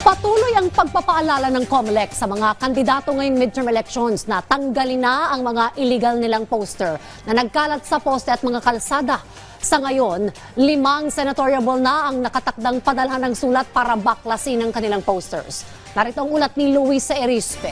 Patuloy ang pagpapaalala ng COMELEC sa mga kandidato ngayong midterm elections na tanggalin na ang mga illegal nilang poster na nagkalat sa poste at mga kalsada. Sa ngayon, 5 senatoriable na ang nakatakdang padalhan ng sulat para baklasin ang kanilang posters. Narito ang ulat ni Luisa Erispe.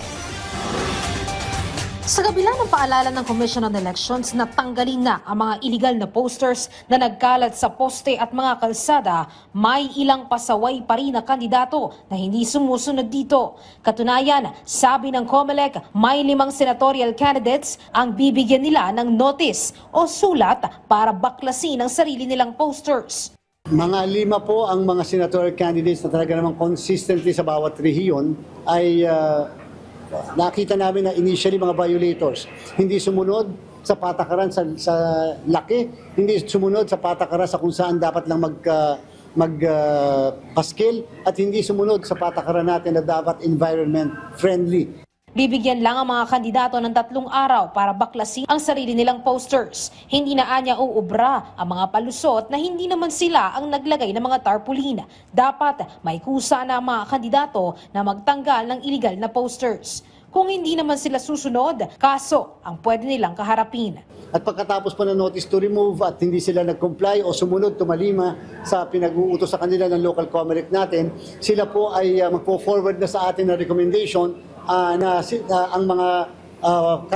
Sa kabila ng paalala ng Commission on Elections na tanggalin na ang mga illegal na posters na nagkalat sa poste at mga kalsada, may ilang pasaway pa rin na kandidato na hindi sumusunod dito. Katunayan, sabi ng COMELEC, may 5 senatorial candidates ang bibigyan nila ng notice o sulat para baklasin ang sarili nilang posters. Mga 5 po ang mga senatorial candidates na talaga namang consistently sa bawat rehiyon ay nakita namin na initially mga violators. Hindi sumunod sa patakaran sa laki, hindi sumunod sa patakaran sa kung saan dapat lang paskil at hindi sumunod sa patakaran natin na dapat environment friendly. Bibigyan lang ang mga kandidato ng 3 araw para baklasin ang sarili nilang posters. Hindi na anya uubra ang mga palusot na hindi naman sila ang naglagay ng mga tarpaulin. Dapat may kusa na ang mga kandidato na magtanggal ng illegal na posters. Kung hindi naman sila susunod, kaso ang pwede nilang kaharapin. At pagkatapos po ng notice to remove at hindi sila nag-comply o sumunod, tumalima sa pinag-uutos sa kanila ng local COMELEC natin, sila po ay magpo-forward na sa atin na recommendation na ang mga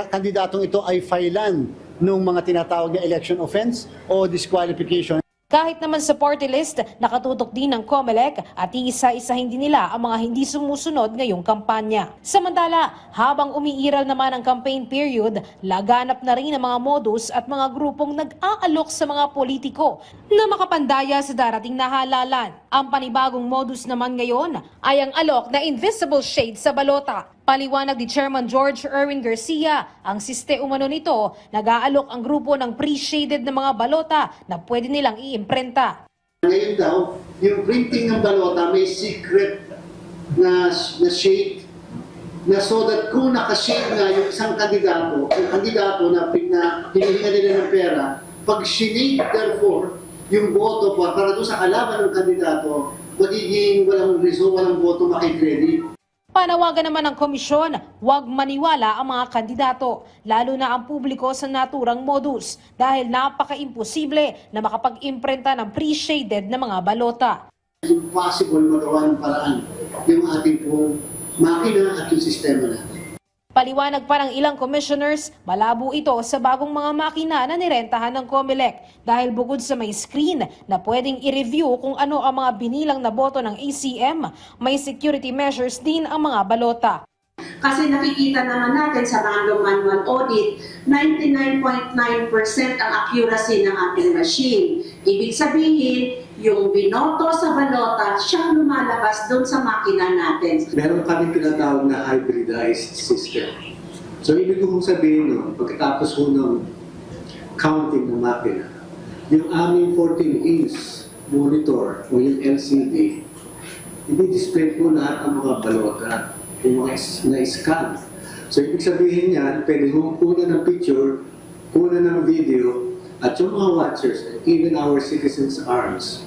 kandidatong ito ay filean ng mga tinatawag na election offense o disqualification. Kahit naman sa party list, nakatutok din ng COMELEC at iisa-isahin din nila ang mga hindi sumusunod ngayong kampanya. Samantala, habang umiiral naman ang campaign period, laganap na rin ang mga modus at mga grupong nag-aalok sa mga politiko na makapandaya sa darating na halalan. Ang panibagong modus naman ngayon ay ang alok na invisible shade sa balota. Paliwanag ni Chairman George Erwin Garcia, ang siste umano nito, nag-aalok ang grupo ng pre-shaded na mga balota na pwede nilang iimprenta. Ngayon daw, yung printing ng balota may secret na shade na so that kung nakashade na yung isang kandidato, yung kandidato na hinihinga nila ng pera, pag shinade therefore yung boto para doon sa kalaban ng kandidato, magiging walang result, walang boto makikredit. Panawagan naman ng komisyon, huwag maniwala ang mga kandidato, lalo na ang publiko sa naturang modus dahil napaka-imposible na makapag-imprenta ng pre-shaded na mga balota. Impossible magawa ng paraan yung ating pong makina at yung sistema natin. Paliwanag pa ng ilang commissioners, malabo ito sa bagong mga makina na nirentahan ng COMELEC dahil bukod sa may screen na pwedeng i-review kung ano ang mga binilang na boto ng ACM, may security measures din ang mga balota. Kasi nakikita naman natin sa random manual audit, 99.9% ang accuracy ng ating machine. Ibig sabihin, yung binoto sa balota, siyang lumalabas doon sa makina natin. Meron kami tinatawag na hybridized system. So ibig kong sabihin nun, pagkatapos ho ng counting ng makina, yung aming 14-inch monitor o yung LCD, i-display po lahat ang mga balota, yung mga na-scan. So ibig sabihin yan, pwede hong kuna ng picture, kuna ng video, at yung mga watchers, even our citizens' arms,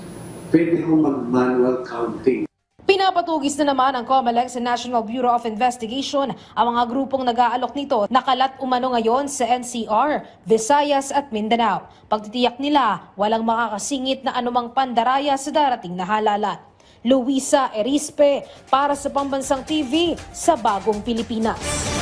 pwede hong mag-manual counting. Pinapatugis na naman ang COMELEC sa National Bureau of Investigation ang mga grupong nag-aalok nito nakalat umano ngayon sa NCR, Visayas at Mindanao. Pagtitiyak nila, walang makakasingit na anumang pandaraya sa darating na halalan. Luisa Erispe para sa Pambansang TV sa Bagong Pilipinas.